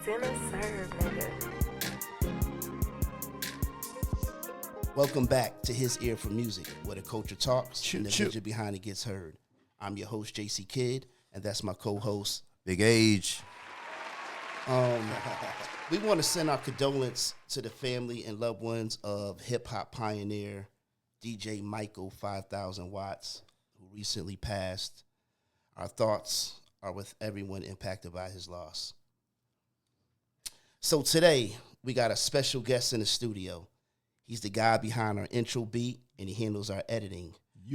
Dinner served, nigga. Welcome back to His Ear for Music, where the culture talks Choo, and the choo. vision behind it gets heard. I'm your host, JC Kidd, and that's my co-host. Big age. We want to send our condolences to the family and loved ones of hip-hop pioneer DJ Michael 5000 Watts, who recently passed. Our thoughts are with everyone impacted by his loss. So today, we got a special guest in the studio. He's the guy behind our intro beat, and he handles our editing.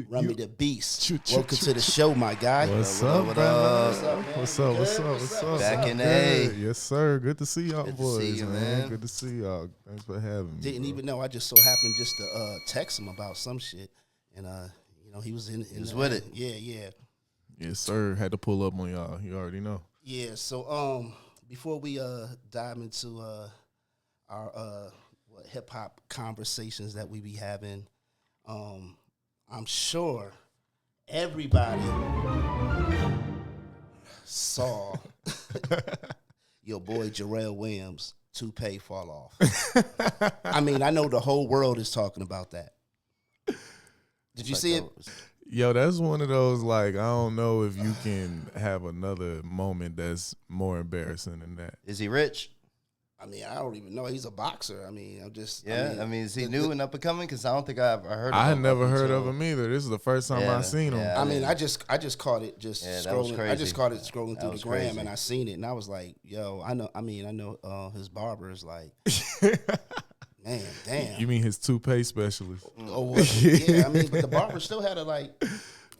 Rummy the Beast. Welcome to the show, my guy. What's What up, up, brother? What's up, man? What's up? You What's good? up? What's up? Back in the Good. A. Yes, sir. Good to see y'all Good to boys, see you, man. Good to see y'all. Thanks for having me. Didn't bro. even know. I just so happened just to text him about some shit, and he was in. He was with it. Yeah. Yes, sir. Had to pull up on y'all. You already know. Yeah. So before we dive into our hip hop conversations that we be having, I'm sure everybody saw your boy Jarrell Williams' toupee fall off. I mean, I know the whole world is talking about that. Did you see it? Yo, that's one of those, like, I don't know if you can have another moment that's more embarrassing than that. Is he rich? I mean, I don't even know. He's a boxer. I mean, I'm just. Yeah. I mean, is he new and up and coming? Because I don't think I heard of him. I had never up heard until- of him either. This is the first time Yeah, I seen him. yeah. I mean, I just caught it just Yeah, that was scrolling. I crazy. just caught it scrolling That through the was gram, crazy. and I seen it, and I was like, "Yo, I know his barber is like, man, damn." You mean his toupee specialist? Oh, well, yeah. I mean, but the barber still had to like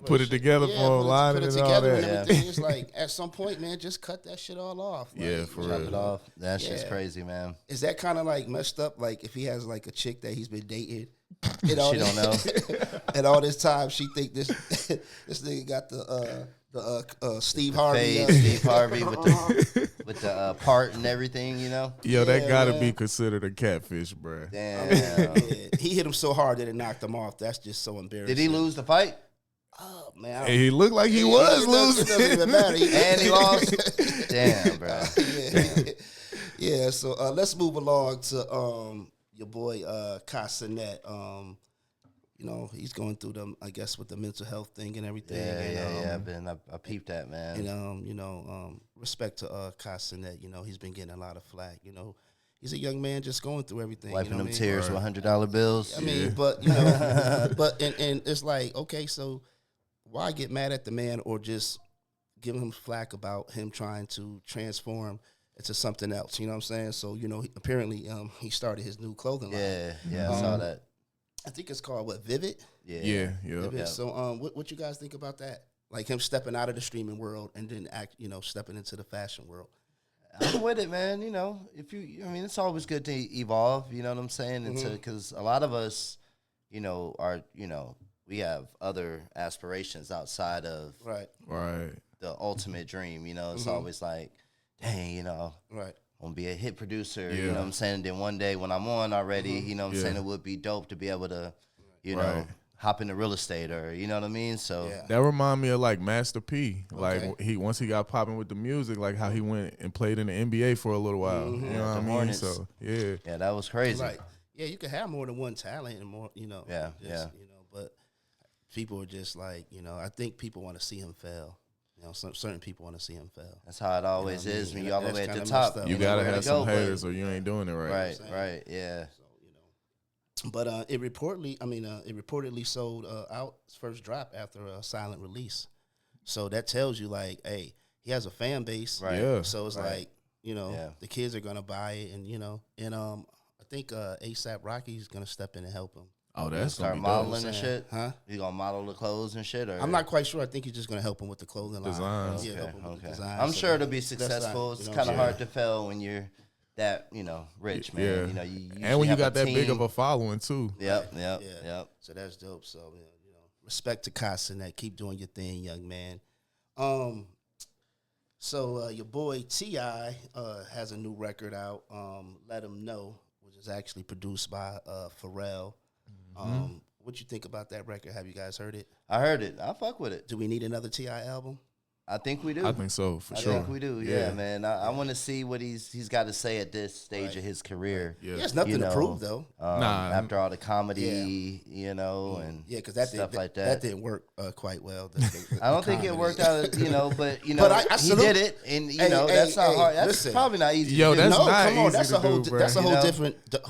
Put it together for him, line put it it and all together and that. everything. It's like at some point, man, just cut that shit all off. Like, Yeah, for Chop real. it off. That's just Yeah. crazy, man. Is that kind of like messed up? Like if he has like a chick that he's been dating, and all She don't know. and all this time she think this this nigga got the Steve Harvey. Steve Harvey with the part and everything, you know? Yo, that Yeah, gotta man. be considered a catfish, bruh. Damn. Yeah, he hit him so hard that it knocked him off. That's just so embarrassing. Did he lose the fight? Oh man, And he looked like he It was doesn't- losing. It doesn't even matter. And he lost? Damn, bro. Yeah. So let's move along to your boy Cenat. You know, he's going through them, I guess, with the mental health thing and everything. Yeah. I peeped that, man. And respect to Cenat. You know, he's been getting a lot of flack. You know, he's a young man just going through everything. Wiping you know them what I mean? tears with $100 bills. I mean, but you know, and it's like, okay, so why get mad at the man or just give him flack about him trying to transform into something else? You know what I'm saying? So you know, apparently, he started his new clothing line. Yeah, I saw that. I think it's called what, Vivid. Yeah. Vivid. Yeah. So what you guys think about that? Like him stepping out of the streaming world and then stepping into the fashion world. I'm with it, man. You know, it's always good to evolve. You know what I'm saying? Because a lot of us, we have other aspirations outside of Right. the ultimate dream. You know, it's always like, dang, Right. I want to be a hit producer. Yeah. You know what I'm saying? Then one day when I'm on already, you know what I'm Yeah. saying, it would be dope to be able to, Right. know, hop into real estate or, you know what I mean? So, Yeah. That remind me of like Master P. Like Okay. once he got popping with the music, like how he went and played in the NBA for a little while. You know what I mean? Hornets. So yeah. yeah, that was crazy. Like, yeah, you can have more than one talent and more, Yeah, but people are just like, I think people want to see him fail. You know, certain people want to see him fail. That's how it always You know what I is mean? when you're all the That's way at the kinda top. messed up. You know gotta where to have some go, but- haters or you ain't doing it right. Right, yeah. So, but it reportedly sold out its first drop after a silent release. So that tells you, like, hey, he has a fan base. Right. Yeah. So it's Right. like, Yeah. the kids are gonna buy it, and I think ASAP Rocky's gonna step in and help him. Oh, that's Start gonna be dope. modeling and shit. Huh? You gonna model the clothes and shit? Or I'm not quite sure. I think he's just gonna help him with the clothing line. Designs. Yeah, Okay, help him with the okay. design. I'm So sure it'll be that's successful. not- It's you know kind what of I'm hard to fail when you're that, rich, man. Yeah. You know, you usually And when you have got a that big team. of a following too. Yep. Yeah. So that's dope. So respect to Cenat. Keep doing your thing, young man. So your boy T.I. has a new record out. Let Him Know, which is actually produced by Pharrell. What you think about that record? Have you guys heard it? I heard it. I fuck with it. Do we need another T.I. album? I think we do. I think so, for I sure. think we do. Yeah, man. I want to see what he's got to say at this stage of his career. Yeah. He has nothing to prove though. After all the comedy, and because that stuff like that. That didn't work quite well. I don't think it worked out, but I he did it, and that's not hard. That's probably not easy. Yo, to do. that's no, not come on, easy that's to a whole do, bro. that's a You whole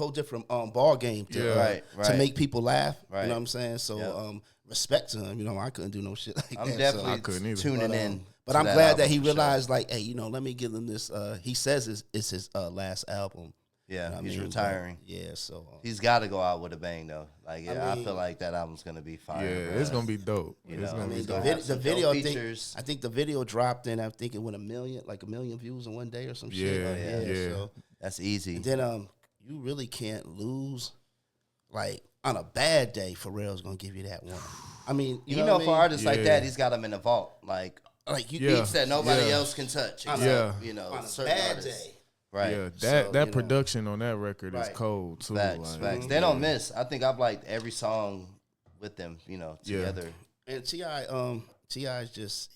know? different ball game to Right. to make people laugh. Right. You know what I'm saying? So respect to him. I couldn't do no shit like that. I'm definitely I couldn't either. tuning in. But to I'm that glad album that he for sure. realized, like, hey, let me give him this. He says it's his last album. Yeah, he's mean? retiring. Yeah, so He's got to go out with a bang, though. Like, I I mean, feel like that album's gonna be fire. Yeah, bro. it's gonna be dope. You It's know, gonna be he's dope. gonna have the some video, dope features. I think the video dropped in. I think it went a million views in one day or some shit. Yeah. So That's easy. and then you really can't lose. Like on a bad day, Pharrell's gonna give you that one. I mean, you know what I for mean? artists like Yeah. that, he's got them in the vault, like Like you, Yeah. beats that nobody Yeah. else can touch. Except, Yeah. on a certain bad artists. day. Right. Yeah, So, that production on that record is Right. cold too. Facts. like, Facts. They don't miss. I think I've liked every song with them. Together. And T.I.'s just,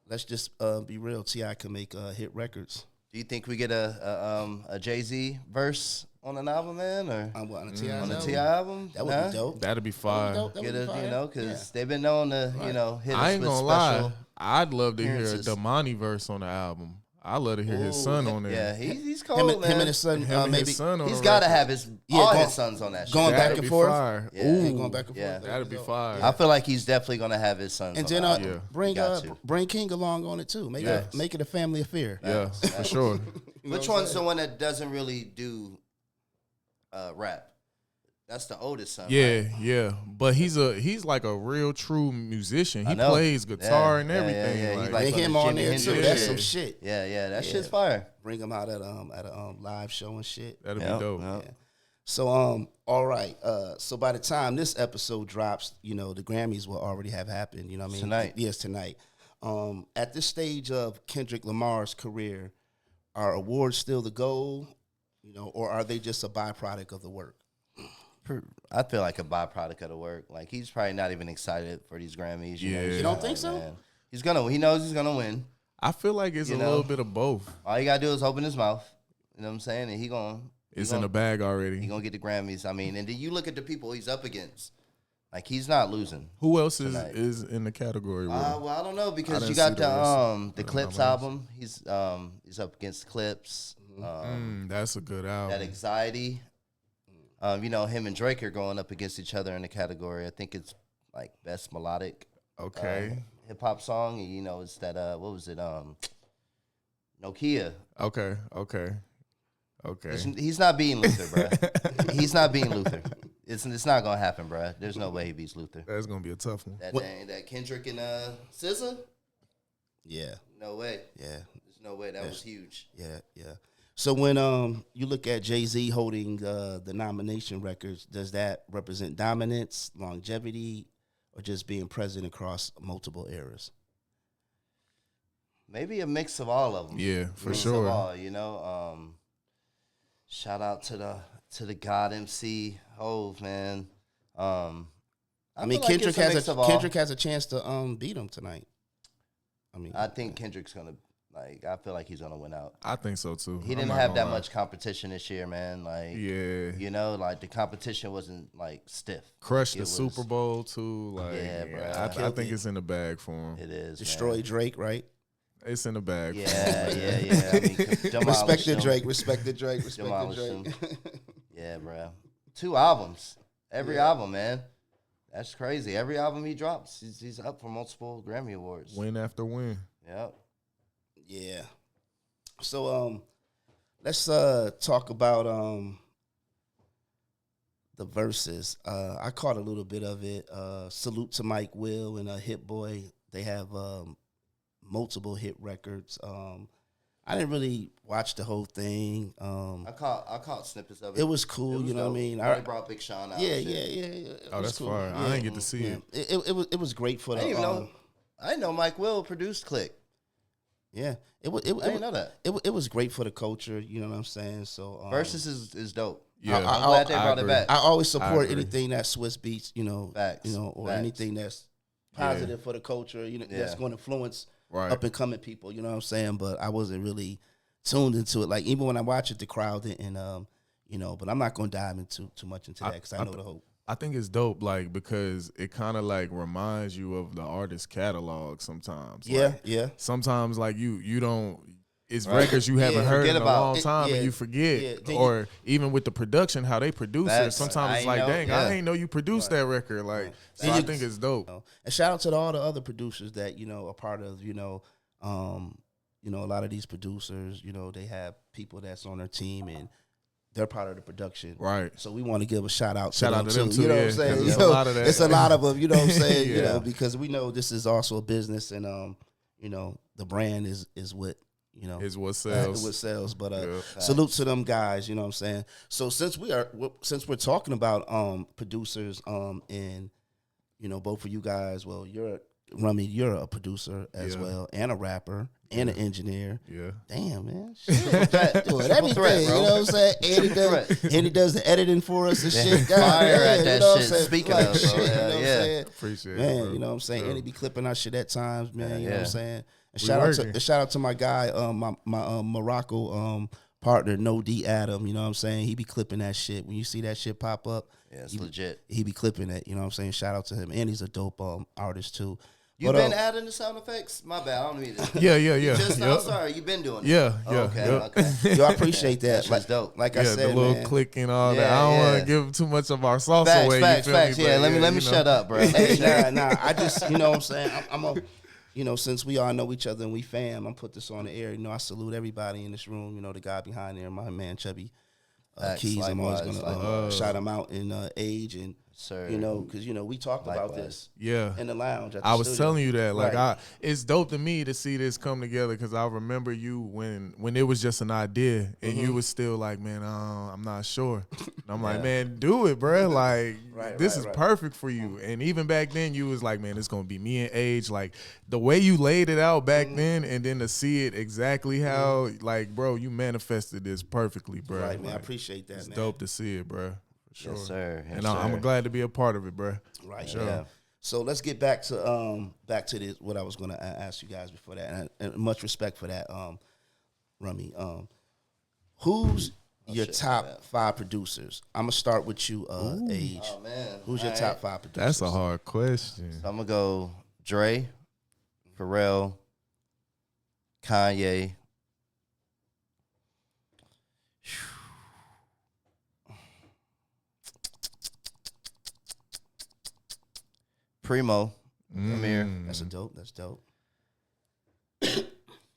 let's just be real. T.I. can make hit records. Do you think we get a Jay-Z verse on an album, man, or On a T.I. on a album? T.I. album? That would Nah? be dope. That'd be fire. That would Get be a, fire. because they've been known to, hit I us ain't with gonna special. lie. I'd love to hear a appearances. Damani verse on the album. I'd love to hear his son on there. Yeah, he's cold, Him, man. him and his son, Him and maybe his son on He's the got to record. have all going- his sons on that shit. going back That'd and be forth. Fire. Yeah. Ooh, Going back and Yeah. forth. that'd be fire. I feel like he's definitely gonna have his sons. And on then the album. Yeah. bring King along on it too. Make Yes. it a family affair. Yeah, for sure. Which one's the one that doesn't really do rap? That's the oldest son. Yeah, right? yeah. But he's like a real true musician. I He know. plays guitar Yeah, and yeah, everything. yeah, yeah. He Like, like Bring on him the on Jimi there too. Hendrix That's shit. some shit. Yeah, that Yeah. shit's fire. Bring him out at a live show and shit. that'd Yep, be dope. yep. Yeah. So all right. So by the time this episode drops, the Grammys will already have happened. You know what I mean? Tonight. Yes, tonight. At this stage of Kendrick Lamar's career, are awards still the goal? Or are they just a byproduct of the work? I feel like a byproduct of the work. Like he's probably not even excited for these Grammys. Yeah. He's You don't like, think so? man, he knows he's gonna win. I feel like it's You a know? little bit of both. All you gotta do is open his mouth. You know what I'm saying? And It's in the bag already. He gonna get the Grammys. I mean, and then you look at the people he's up against. Like he's not losing. Who else tonight. is in the category with him? Well, I don't know I because didn't you got see the rest the of the Clips nominations. album. He's up against Clips. That's a good album. That Anxiety. Him and Drake are going up against each other in the category. I think it's like best melodic Okay. hip hop song. And, it's that what was it? Nokia. Okay. He's not beating Luther, bro. He's not beating Luther. It's not gonna happen, bro. There's no way he beats Luther. That's gonna be a tough one. That Kendrick and SZA. Yeah. No way. Yeah. There's no way. That was huge. Yeah. So when you look at Jay-Z holding the nomination records, does that represent dominance, longevity, or just being present across multiple eras? Maybe a mix of all of them. Yeah, for Mix sure. Of all, shout out to the God MC Hove, man. I mean, feel like Kendrick it's a mix of all. has a chance to beat him tonight. I think Kendrick's gonna I feel like he's gonna win out. I think so too. He I'm didn't not have gonna that lie. much competition this year, man. Like, Yeah. like the competition wasn't like stiff. Crushed It the was- Super Bowl too. Like, Yeah, bro. I Killed think it. it's in the bag for him. It is Destroy man. Drake, right? It's in the bag. Yeah, for him. yeah. I mean, demolish Respect the them. Drake. Respect the Drake. Respect the Demolish Drake. Yeah, bro. 2 albums. Every album, man. That's crazy. Every album he drops, he's up for multiple Grammy Awards. Win after win. Yep. Yeah. So let's talk about the verses. I caught a little bit of it. Salute to Mike Will and Hit Boy. They have multiple hit records. I didn't really watch the whole thing. I caught snippets of it. It was cool, It was you know dope. what I mean? They brought Big Sean out. Yeah, and yeah, shit. yeah, yeah. It Oh, was that's cool. fire. I didn't get to see yeah. it. It was great for I the. didn't even know. I didn't know Mike Will produced Click. Yeah, I didn't know that. It was great for the culture. You know what I'm saying? So Versus is dope. Yeah, I'm glad they brought it agree. back. I always support agree. anything that Swiss beats, Facts. or Facts. anything that's positive for the culture, that's Yeah. going to influence up and coming people. You know what I'm saying? But I wasn't really tuned into it. Like even when I watch it, the crowd didn't. You know, but I'm not gonna dive into too much into that because I know the whole. I think it's dope, like, because it kind of like reminds you of the artist's catalog sometimes. Yeah, like, yeah. Sometimes like you don't. It's records you haven't heard in a long time, and you forget. Or even with the production, how they produce it. Sometimes it's like, dang, I ain't know you produced that record. Like, so I think it's dope. And shout out to all the other producers that are part of a lot of these producers. They have people that's on their team and they're part of the production. Right. So we want to give a shout out to them too. You know what I'm saying? It's a lot of that. It's a lot of them, you know what I'm saying? Because we know this is also a business and the brand is what is what sells. What sells. But salute to them guys, you know what I'm saying? So since we're talking about producers and both of you guys, well, you're a producer as well and a rapper and an engineer. Yeah. Damn, man. Shit. Doing everything, threat, you know what I'm saying? Andy does the editing for us and shit. God, fire at that you know shit. Speaking of, bro. You know what I'm saying? Appreciate man, it, bro. you know what I'm saying? Andy be clipping our shit at times, man. You know what I'm saying? And shout out to my guy, my Morocco partner, No D Adam. You know what I'm saying? He be clipping that shit. When you see that shit pop up, it's legit. He be clipping it. You know what I'm saying? Shout out to him. And he's a dope artist too. You been adding the sound effects? My bad. I don't mean it. Yeah. I'm sorry. You been doing it? Yeah. Okay. Yo, I appreciate that. That's dope. Like I said, the little man. click and all that. I don't want to give too much of our sauce away. Facts. Me? Yeah, let me shut up, bro. Nah. I just, you know what I'm saying? I'm a, since we all know each other and we fam, I'm put this on the air. I salute everybody in this room. The guy behind there, my man Chubby Keys. I'm always gonna shout him out in age and. Sir. Because we talked about this. In the lounge. I was telling you that, like, it's dope to me to see this come together because I remember you when it was just an idea and you was still like, man, I'm not sure. And I'm like, man, do it, bro. Like, this is perfect for you. And even back then, you was like, man, it's gonna be me and Age. Like the way you laid it out back then, and then to see it exactly how, like, bro, you manifested this perfectly, bro. Right, man. Like, I appreciate that. It's man. dope to see it, bro. Sure. Yes, sir. And I'm glad to be a part of it, bro. Right. Sure. Yeah. So let's get back to this. What I was going to ask you guys before that, and much respect for that, Rummy. Who's your top 5 producers? I'm gonna start with you, Age. Oh man. Who's your top 5 producers? That's a hard question. So I'm gonna go Dre, Pharrell, Kanye. Primo, Amir. That's dope.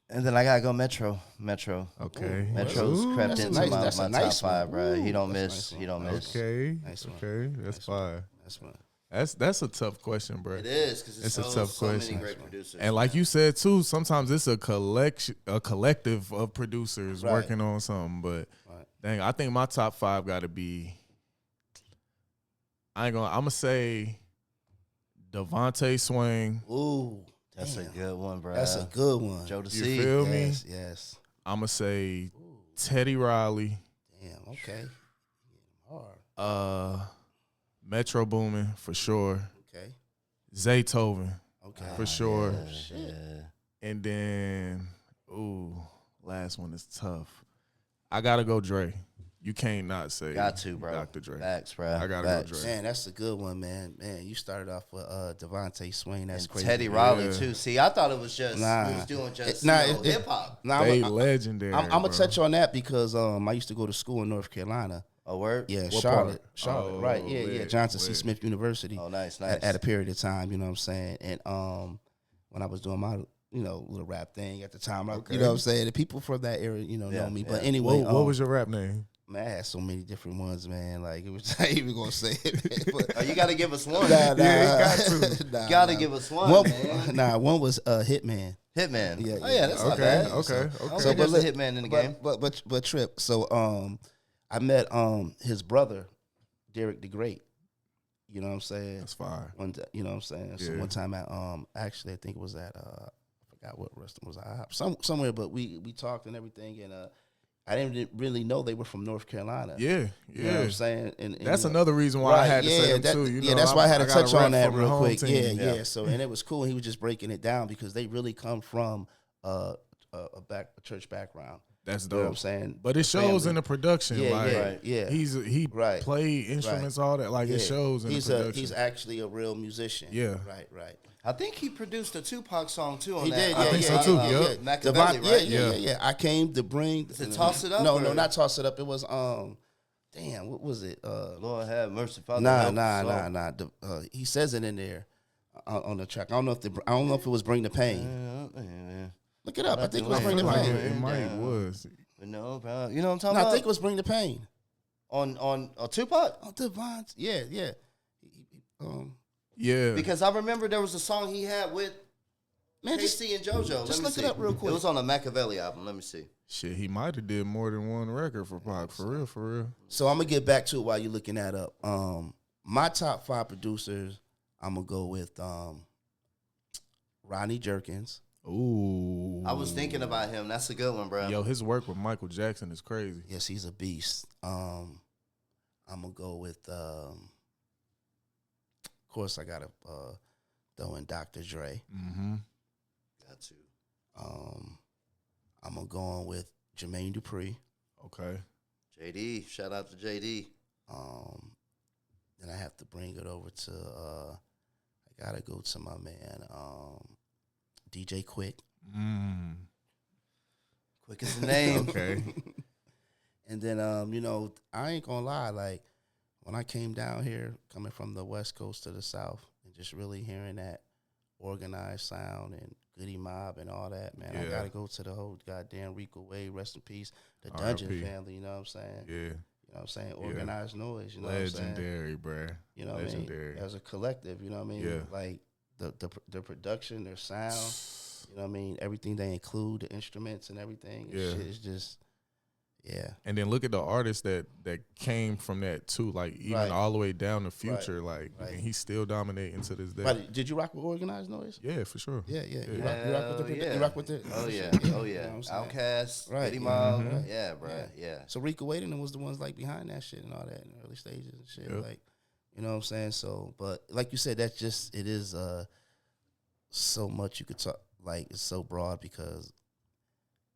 And then I gotta go Metro. Okay. Metro's crept That's into my top nice 5, bro. He don't That's miss. nice He don't miss. Okay. Nice one. Okay. That's fire. That's fine. That's a tough question, bro. It is because It's a tough so question. many great producers. And like you said too, sometimes it's a collective of producers working on something. But dang, I think my top 5 got to be. I'm gonna say Devontae Swing. Ooh, that's a good one, bro. That's a good one. Joe to You see. feel me? Yes. I'm gonna say Teddy Riley. Damn. Okay. Hard. Metro Boomin for sure. Okay. Zaytoven. Okay. For sure. Yeah. And then, last one is tough. I gotta go Dre. You can't not say Got to, bro. Dr. Dre. Facts, bro. I gotta go Dre. Man, that's a good one, man. Man, you started off with Devontae Swing. That's And crazy. Teddy Riley too. See, I thought it was just Nah. he was doing just hip hop. Nah, They legendary. I'm gonna bro. touch on that because I used to go to school in North Carolina. A word? Yeah, What Charlotte. part? Charlotte, Oh, right. Yeah, lit, Johnson C. lit. Smith University. Oh, nice. At a period of time, you know what I'm saying? And when I was doing my little rap thing at the time, you know what I'm saying? The people from that area, know me. But anyway, What was your rap name? Man, I had so many different ones, man. Like, it was, I ain't even gonna say it, man. But, You got to give us one. yeah, you got to give us one, man. One was Hitman. Hitman. Yeah, Oh, yeah, that's not bad. Okay. So, there's a Hitman in the game. But Trip. So, I met his brother, Derek the Great. You know what I'm saying? That's fire. You know what I'm saying? So one time at actually I think it was at I forgot what restaurant was I somewhere, but we talked and everything, and I didn't really know they were from North Carolina. Yeah, You know what I'm saying? And that's another reason why I had to say them too. You know, that's why I had to touch on that from the real home quick. team. Yeah. So, and it was cool. He was just breaking it down because they really come from a church background. That's dope. You know what I'm saying? But it shows in the production. Yeah, like, yeah. He played instruments, all that. Like, it shows in the production. He's actually a real musician. Yeah. Right. I think he produced a Tupac song too on He that. did, I think so too. Machiavelli, right? Yeah. I came to bring. Is it Toss It Up? No, not Toss It Up. It was damn, what was it? Lord have mercy, Father. Nah. He says it in there on the track. I don't know if it was Bring the Pain. Look it up. I think it was Bring the Pain. It might was. No, bro. You know what I'm talking No, about? I think it was Bring the Pain. On Tupac? On Devon. Yeah. Yeah. Because I remember there was a song he had with Man, KC and JoJo. Just look it up real quick. It was on the Machiavelli album. Let me see. Shit, he might have did more than one record for Pac. For real. So I'm gonna get back to it while you're looking that up. My top 5 producers, I'm gonna go with Rodney Jerkins. Ooh. I was thinking about him. That's a good one, bro. Yo, his work with Michael Jackson is crazy. Yes, he's a beast. I'm gonna go with of course I gotta throw in Dr. Dre. Mm-hmm. Got to. I'm gonna go on with Jermaine Dupri. Okay. JD. Shout out to JD. Then I have to bring it over to I gotta go to my man DJ Quick. Quick is the name. Okay. And then I ain't gonna lie, like when I came down here, coming from the West Coast to the South, and just really hearing that organized sound and Goody Mob and all that, man, I gotta go to the whole goddamn Rico Wade, rest in peace, the Dungeon family, you know what I'm saying? Yeah. You know what I'm saying? Organized noise, you know what I'm saying? Legendary, bruh. You know what I mean? As a collective, you know what I mean? Yeah. Like the production, their sound, you know what I mean? Everything they include, the instruments and everything. Yeah. Shit is just, yeah. And then look at the artists that came from that too, like even all the way down to Future, and he's still dominating to this day. But did you rock with Organized Noise? Yeah, for sure. Yeah. You rock with it? Oh yeah. You know Outkast, right. Goody Mob. Mm-hmm. Yeah, bro. Yeah. So Rico Wade and them was the ones like behind that shit and all that in the early stages and shit. Yep. Like, you know what I'm saying? So, but like you said, it is so much you could talk. Like, it's so broad because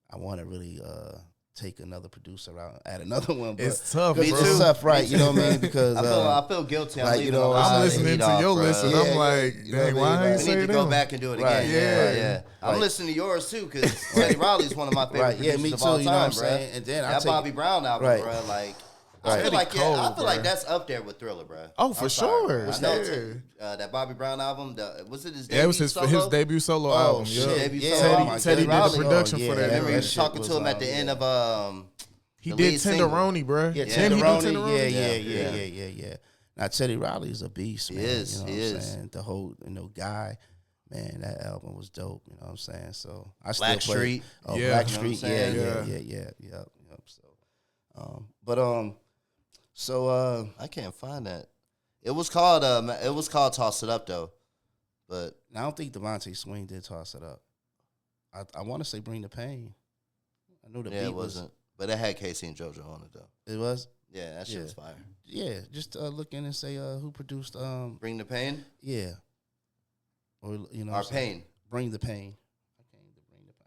I want to really take another producer out, add another one. But it's tough, Me bro. too. It's tough, right? You know what I mean? Because I feel guilty. like, you know, I'm like, listening to your list, and I'm like, you know what I dang, mean? why I Like, ain't We say need to go them? back and do it Right, again. Yeah. I'm Right. listening to yours too because Teddy Riley's one of my favorite Right, yeah, producers me of too. all You know what time, I'm bro. saying? And then That Bobby Brown album, Right. bro. Like, Right. I feel like Cold, I feel like bro. that's up there with Thriller, bro. Oh, for I'm sorry, sure. bro. I know Yeah. that Bobby Brown album. Was it his debut? Yeah, it was his debut solo album. shit. Yeah. Debut Yeah, solo oh album. my Teddy did the Riley. production Oh, for yeah, that. I remember he that was shit talking was, to him at the end of He the did lead single. Tenderoni, bro. Yeah, Didn't he do Tenderoni. Tenderoni? Yeah. Now Teddy Riley is a beast, man. He is, You know he what I'm is. saying? The whole, guy, man, that album was dope. You know what I'm saying? So I still Black play. Street. Oh, Yeah. Black You know what I'm Street. saying? Yeah. So, I can't find that. It was called Toss It Up though, but I don't think Devontae Swing did Toss It Up. I want to say Bring the Pain. I know the beat it wasn't. But it had Casey and JoJo on it though. It was. Yeah, that shit was fire. Yeah, just look in and say who produced. Bring the Pain. Yeah. Or Our Pain. Bring the Pain.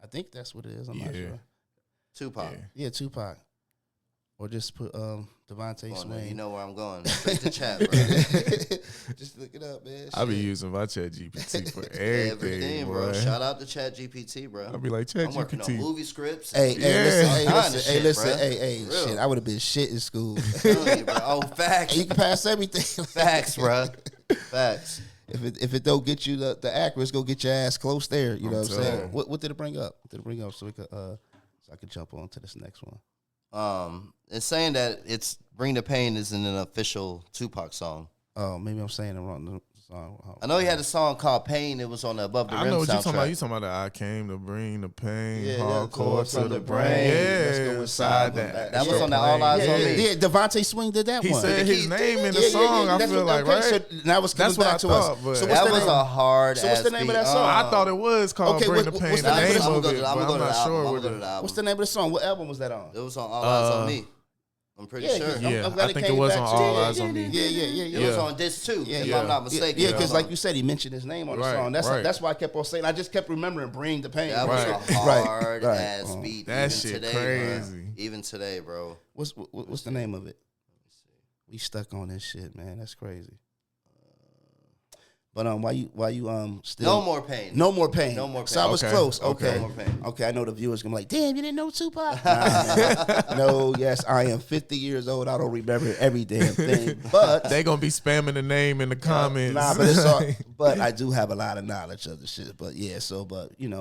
I think that's what it is. I'm not sure. Tupac. Yeah, Tupac. Or just put Devontae Swing. You know where I'm going. Straight to chat, bro. Just look it up, man. I be using my Chat GPT for everything, bro. bro. Shout out to Chat GPT, bro. I be like, Chat I'm working on GPT. movie scripts. Hey, listen, For real. shit. I would have been shit in school. I'm telling you, bro. Oh, facts. You can pass everything. Facts, bro. Facts. If it don't get you the accurate, it's gonna get your ass close there. You know what I'm saying? telling. What did it bring up? What did it bring up so we could so I could jump on to this next one? It's saying that it's Bring the Pain isn't an official Tupac song. Oh, maybe I'm saying it wrong. song? I know he had a song called Pain. It was on the Above the Rim I know what soundtrack. you're talking about. You talking about the I came to bring the pain, Yeah, hardcore from to the the brain. brain. Let's Yeah, go inside that. That was on the All Eyes on Me. Yeah, Devontae Swing did that He one. said his name in the Yeah, song. I That's feel what- like, right? So now it's coming That's what back I to thought, us. but- So what's That the was name? a hard. So what's the name of that song? I thought it was called Okay, Bring the what's Pain. the The name of name the- I'm of gonna it, go but to I'm the not album. sure I'm what gonna go to it the album. What's the name of the song? What album was that on? It was on All Eyes on Me. I'm pretty Yeah, sure. I'm Yeah, glad I think it came was back on to All it. Eyes on Me. Yeah. It was on this too, if I'm not mistaken. Yeah, because like you said, he mentioned his name on the Right, song. right. That's why I kept on saying. I just kept remembering "Bring the Pain." That was Right. a hard Right. ass beat. That even shit today, crazy. Bro. Even today, bro. What's the name of it? We stuck on this shit, man. That's crazy. But why you still No more pain. No more pain. No more pain. So I was Okay, close. okay. Okay. No more pain. Okay, I know the viewers gonna be like, damn, you didn't know Tupac? Nah, man. No, yes, I am 50 years old. I don't remember every damn thing. But They gonna be spamming the name in the comments. nah, but it's all, but I do have a lot of knowledge of the shit. But yeah,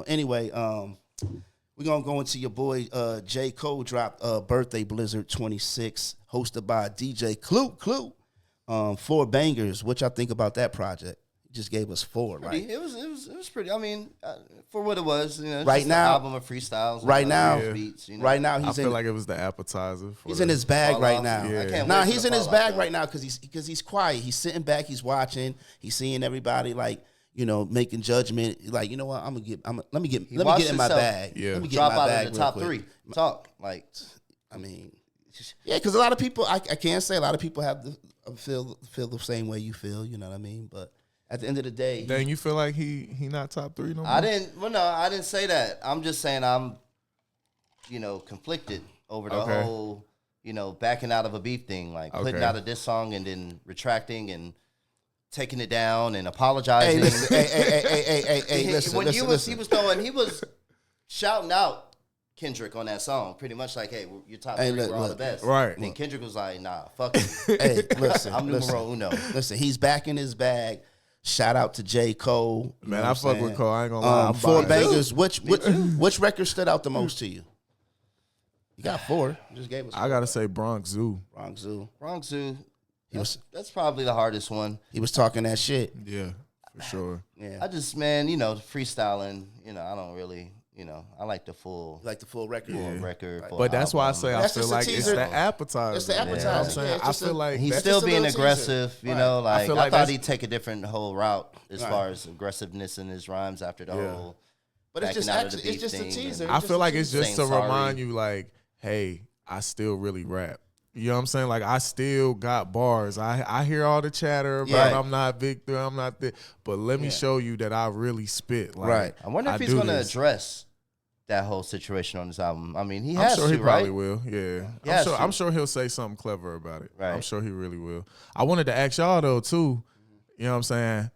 anyway, we're gonna go into your boy J. Kool dropped Birthday Blizzard 26, hosted by DJ Kool. 4 bangers. What y'all think about that project? Just gave us 4, right? It was pretty. I mean, for what it was, it's Right just now- an album of freestles. Right now- beats. Right now, I he's feel in. like it was the appetizer. He's in his bag Fall right off. now. Yeah. I can't Nah, wait for he's the in his fall bag off, right now because he's quiet. He's sitting back. He's watching. He's seeing everybody making judgment. Like, you know what? Let me get in my himself bag. Yeah. Let me get Drop in my out bag of the real top quick. 3. Talk like. I mean, yeah, because a lot of people, I can't say a lot of people have feel the same way you feel. You know what I mean? But at the end of the day, Dang, you feel like he not top 3 no more? I didn't say that. I'm just saying I'm, conflicted over the Okay. whole, backing out of a beef thing, like putting Okay. out a diss song and then retracting and taking it down and hey, apologizing. listen, hey, listen, when listen. he was shouting out Kendrick on that song, pretty much like, "Hey, you're top 3, look, we're all the look. best." Right. And then Kendrick was like, "Nah, fuck you. Hey, listen, I'm listen, numero uno." listen. He's back in his bag. Shout out to J. Cole. You Man, know I what fuck I'm with saying? Cole. I ain't gonna lie. I'm 4 biased. bangers. Which record stood out the most to you? You got 4. You just gave us. I gotta say Bronx Zoo. Wrong Zoo. Wrong Zoo. was- That's probably the hardest one. He was talking that shit. Yeah, for sure. Yeah. I just, man, freestyling, I don't really, I like the full Like the full record. record. full But that's why I album. say I That's feel just a like it's teaser. the appetizer. It's the You know what I'm appetizer. saying? Yeah, it's I just feel a- like He's That's still just a being little teaser. aggressive, Right. like, feel I like thought that's- he'd take a different whole route as Right. far as aggressiveness in his rhymes after the Yeah. whole. But it's backing just out of the actually, it's beef just a thing teaser. and- I It's feel just a like it's teaser. just to Saying sorry. remind you, like, hey, I still really rap. You know what I'm saying? Like, I still got bars. I hear all the chatter about Yeah. I'm not Victor, I'm not this, but let me Yeah. show you that I really spit. Like, Right. I wonder if he's do going to this. address that whole situation on this album. I mean, he I'm has sure to, he probably right? will. Yeah, He has to. I'm sure he'll say something clever about it. I'm Right. sure he really will. I wanted to ask y'all though too. You know what I'm saying?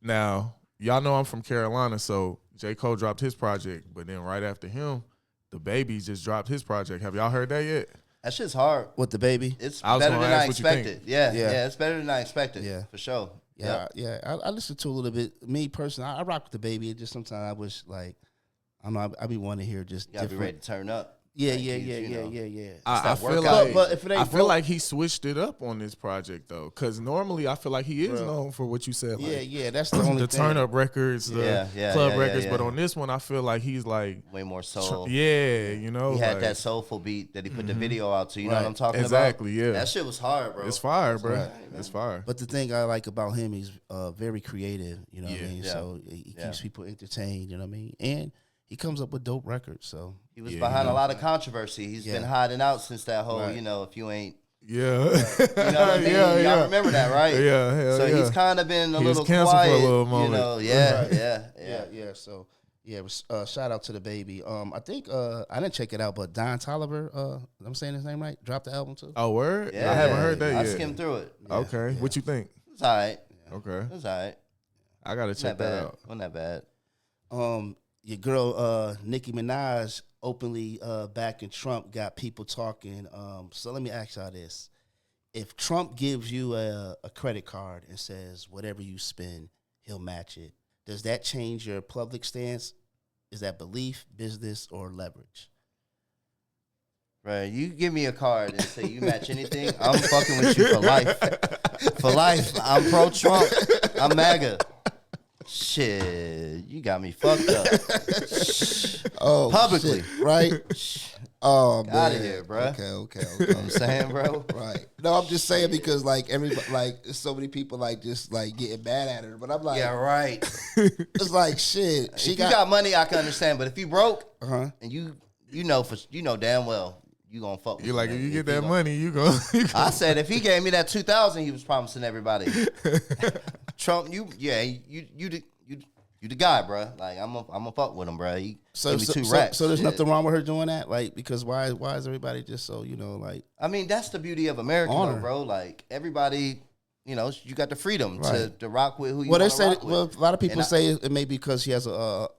Now y'all know I'm from Carolina, so J. Cole dropped his project, but then right after him, the Baby just dropped his project. Have y'all heard that yet? That shit's hard. With the baby. It's I was better gonna than ask I what you think. expected. Yeah, Yeah. yeah, it's better than I expected. Yeah. For sure. Yeah, Yep. yeah. I listened to a little bit. Me personally, I rock with the baby. It just sometimes I wish like I be wanting to hear just You gotta be ready different. to turn up. Yeah, Like, yeah, he's, yeah, you yeah, know, yeah, yeah. I that feel workout. like, But if it ain't I feel broke- like he switched it up on this project though, because normally I feel like he is Bro. known for what you said. Like, Yeah, yeah. That's the only the thing. turn up records, the Yeah, club yeah, records, yeah. but on this one I feel like he's like, Way more soul. yeah, you know, He had like, that soulful beat that he put the video out to. You know Right. what I'm talking Exactly, about? yeah. That shit was hard, bro. it's fire, bro. Right. It's fire. But the thing I like about him, he's very creative. You know what I Yeah. mean? Yeah. So he Yeah. keeps people entertained. You know what I mean? And he comes up with dope records. So He was Yeah, behind you a lot of controversy. He's Yeah. been hiding out since that whole, Right. if you ain't, Yeah. you know what I mean? Yeah, Y'all yeah. remember that, right? Yeah, hell So yeah. he's kind of been a He was little canceled for a quiet, little moment. Yeah, Right. yeah. yeah. So yeah, it was, shout out to the baby. I think I didn't check it out, but Don Tolliver, I'm saying his name right, dropped the album too. Oh, word? Yeah, I haven't yeah. heard that I yet. skimmed through it. Okay. What you think? It's all right. Okay. It's all right. I gotta Wasn't check that that bad. out. Wasn't that bad. Your girl Nicki Minaj openly backing Trump got people talking. So let me ask y'all this: if Trump gives you a credit card and says whatever you spend, he'll match it, does that change your public stance? Is that belief, business, or leverage? Right, you give me a card and say you match anything, I'm fucking with you for life. For life. I'm pro-Trump. I'm MAGA. Shit, you got me fucked up. Oh, publicly, shit, right? Oh, man. Out of here, bro. Okay. You know what I'm saying, bro? Right. No, I'm just saying because like everybody, like so many people like just like getting mad at her, but I'm like, Yeah, right. it's like shit. If you got money, I can understand, but if you broke, and you know damn well you gonna fuck with You're like, me, if you get that money, you go. I said if he gave me that 2,000, he was promising everybody. Trump, you the guy, bro. Like I'm a fuck with him, bro. He so gave me 2 racks. So there's nothing wrong with her doing that, like because why is everybody just so like? I mean, that's the beauty of America, though, bro. Like everybody, you got the freedom to rock with who you want to rock with. Well, a lot of people say it may be because she has a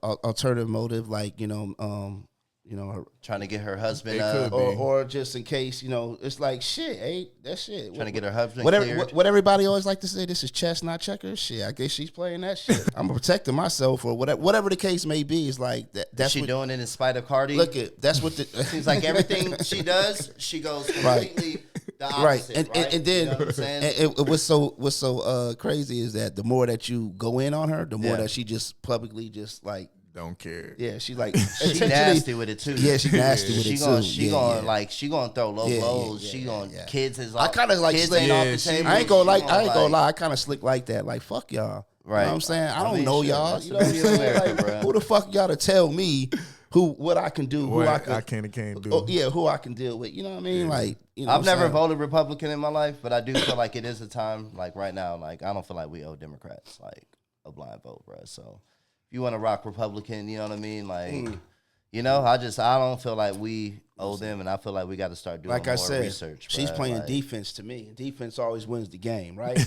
alternative motive, like her trying to get her husband, or just in case, it's like shit, that shit. Trying to get her husband. What everybody always like to say, this is chess, not checkers. Shit, I guess she's playing that shit. I'm protecting myself, or whatever the case may be. Is like that. That's she doing it in spite of Cardi. Look at that's what the seems like everything she does, she goes completely the opposite. Right, and then what's so crazy is that the more that you go in on her, the more that she just publicly just like. Don't care. Yeah, she like she nasty with it too. Yeah, she nasty with it too. She gonna throw low blows. She gonna kids is I kind of like slick off the table. I ain't gonna lie. I kind of slick like that. Like fuck y'all. Right. You know what I'm saying? I don't know y'all. You know what I'm saying? Like, who the fuck y'all to tell me what I can do? What I can and can't do. Oh, yeah, who I can deal with. You know what I mean? Like I've never voted Republican in my life, but I do feel like it is a time like right now. Like I don't feel like we owe Democrats like a blind vote, bro. So. You want to rock Republican, you know what I mean? Like, I don't feel like we owe them, and I feel like we got to start doing more research. She's playing defense to me. Defense always wins the game, right?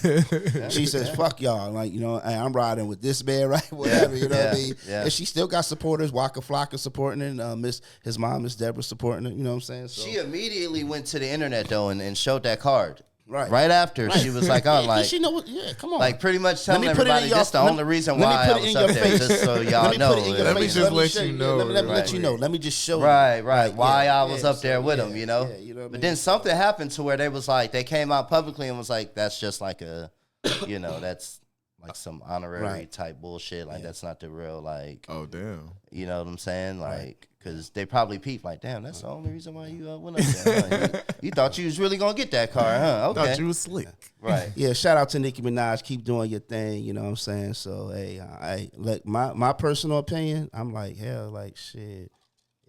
She says, fuck y'all. Like, hey, I'm riding with this man, right? Whatever, you know what I mean? Yeah. And she still got supporters. Waka Flocka supporting it. His mom, Miss Deborah, supporting it. You know what I'm saying? So. She immediately went to the internet, though, and showed that card. Right after she was like, "Oh, like she know come on." Like pretty much telling everybody that's the only reason why I was up there, just so y'all know. Let me just let you know. Let me let you know. Let me just show you. Right. Why I was up there with him, But then something happened to where they came out publicly and was like, "That's just like a, that's like some honorary type bullshit. Like that's not the real like." Oh damn. You know what I'm saying? Like. Because they probably peeped like, damn, that's the only reason why you went up there. Huh? You thought you was really going to get that car, huh? Okay. Thought you was slick. Right. Yeah, shout out to Nicki Minaj. Keep doing your thing, you know what I'm saying? So, hey, I like my personal opinion, I'm like, hell, like, shit,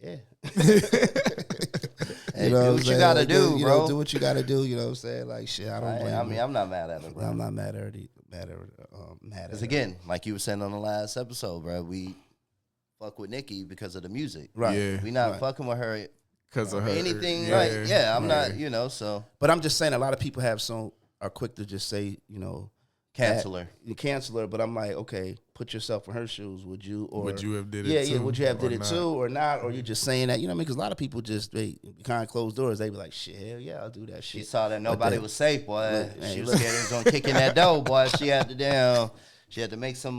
yeah. Hey, do what you got to do, bro. Do what you got to do, you know what I'm saying? Like, shit, I don't blame her. I mean, I'm not mad at her, bro. I'm not mad at her. Because, again, like you were saying on the last episode, bro, we fuck with Nicki because of the music. Right. Yeah. We not fucking with her because of her. Anything, right. Yeah, I'm not, so. But I'm just saying a lot of people are quick to just say, cancel her. You cancel her, but I'm like, okay, put yourself in her shoes. Would you have did it too? Yeah, would you have did it too or not? Or you just saying that, because a lot of people just, behind closed doors, they be like, shit, hell yeah, I'll do that shit. She saw that nobody was safe, boy. She was scared it was going to kick in that door, boy. She had to make some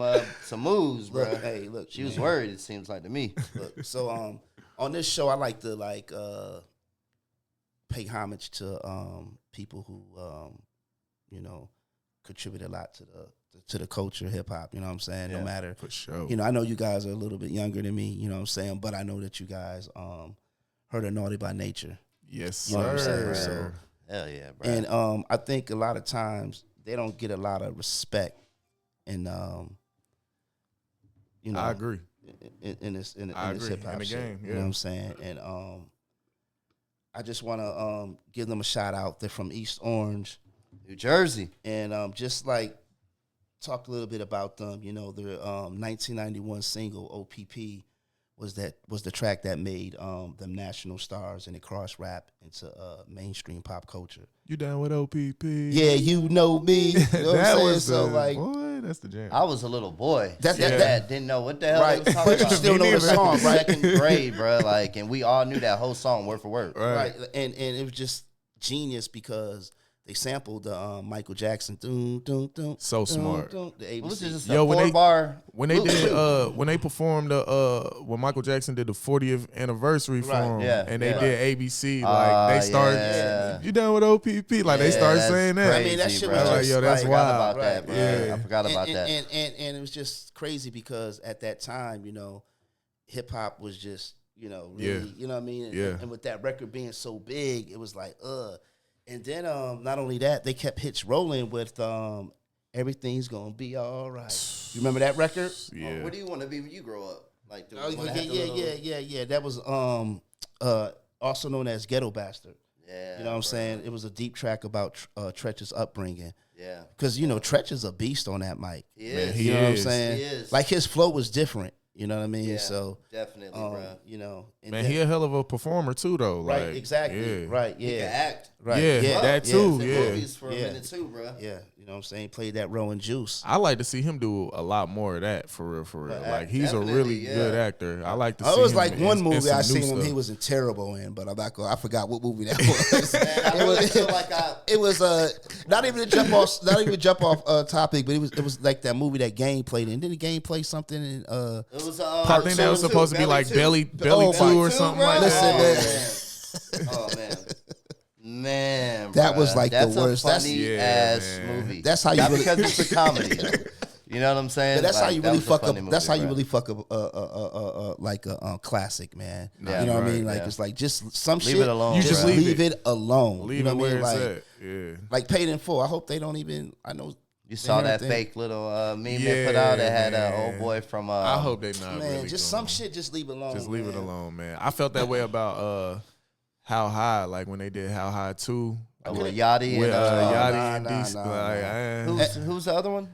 moves, bro. Hey, look, she was worried. It seems like to me. Look, so on this show, I like to pay homage to people who contribute a lot to the culture, hip hop. You know what I'm saying? Yeah, no matter for sure. I know you guys are a little bit younger than me. You know what I'm saying? But I know that you guys heard of Naughty by Nature. Yes, sir. You know what I'm saying? So, hell yeah, bro. And I think a lot of times they don't get a lot of respect. And I agree. In this hip hop shit, game, yeah. You know what I'm saying? And I just want to give them a shout out. They're from East Orange, New Jersey, and just like talk a little bit about them. Their 1991 single OPP was the track that made them national stars, and it cross rap into mainstream pop culture. You down with OPP? Yeah, you know me. You know that was so boy, that's the jam. I was a little boy. That didn't know what the hell they was talking but about. You still know the song, right? Second grade, bro. And we all knew that whole song word for word. Right. And it was just genius because they sampled the Michael Jackson. Dun, dun, dun, So smart. dun, the ABC. Was it just Yo, a when they- bar? When they did, when they performed when Michael Jackson did the 40th anniversary for Right, him, yeah, and they yeah. did ABC, like they started, yeah. you down with OPP? Like they started that's saying that. crazy, I mean, that shit bro. was Like, just yo, that's like, wild. About that, bro. Yeah. I forgot about that. And it was just crazy because at that time, you know, hip hop was just, you know, really, you know what I mean? And with that record being so big, it was like, And then not only that, they kept hits rolling with Everything's Gonna Be All Right. You remember that record? Yeah. What do you want to be when you grow up? Like, the Oh, one that had the little- yeah. That was also known as Ghetto Bastard. Yeah. You know what I'm bro. saying? It was a deep track about Tretch's upbringing. Yeah. Because, you know, Tretch is a beast on that mic. He Man, is. he You know what I'm is. saying? He is. Like, his flow was different. You know what I mean? Yeah, So, definitely, bro. you know. And Man, then- he a hell of a performer too, though. right, Like, exactly. yeah. Right, He can yeah. act. Right, Yeah, that too. He was in Yeah. movies for a Yeah. minute too, bro. Yeah, you know what I'm saying? Played that Rowan Juice. I like to see him do a lot more of that for real, for real. Like he's a Definitely, really yeah. good actor. I like to see Oh, it was him like in- one in movie some I new seen him. stuff. He was terrible in, but I'm not going. I forgot what movie that was. Man, I really feel like It was not even to jump off topic, but it was like that movie that Game played in. Didn't the Game play something in? it was I think that was supposed to be like Belly Oh, 2 my or Two, something bro. like Listen, that. Oh man. Man, That bruh. was like the That's worst. A funny Yeah, ass man. movie. That's how you Not really- because it's a comedy. Though. You know what I'm saying? Yeah, that's how Like, you that really was a fuck up. funny movie, That's how you bruh. really fuck up like a classic, man. Yeah, you know what I right, mean? Like yeah. it's like just some Leave shit. it alone, You Just just bruh. leave leave it alone. Leave you know it what I where mean? it's Like at. Yeah. like Paid in Full. I hope they don't even. I know. You saw that everything. fake little meme they put out that had an man. old boy from. I hope they not Man, really just doing some it. shit. Just leave it alone. Just leave it man. alone, man. I felt that way about How High, like when they did How High 2 with Yachty with and Yachty and nah, DC. nah, Like, who's the other one?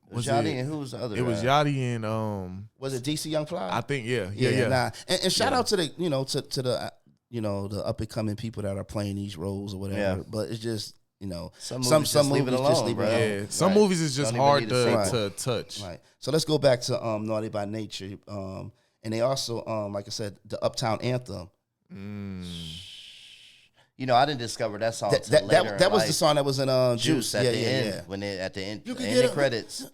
was Yachty it? and who's the other? It was guy? Yachty and Was it DC Young Fly? I think yeah. Nah. And shout out to the to the the up and coming people that are playing these roles or whatever. Yeah. But it's just Some movies just leave it movies alone, just leave it bro. alone. Yeah, some Right. movies is just Don't even hard need a sequel. to touch. Right. So let's go back to Naughty by Nature. And they also like I said, the Uptown Anthem. You know, I didn't discover that song That till later. that in was life. the song that was in Juice. at Yeah, the yeah, end yeah. when they at the end You can end get the a- credits.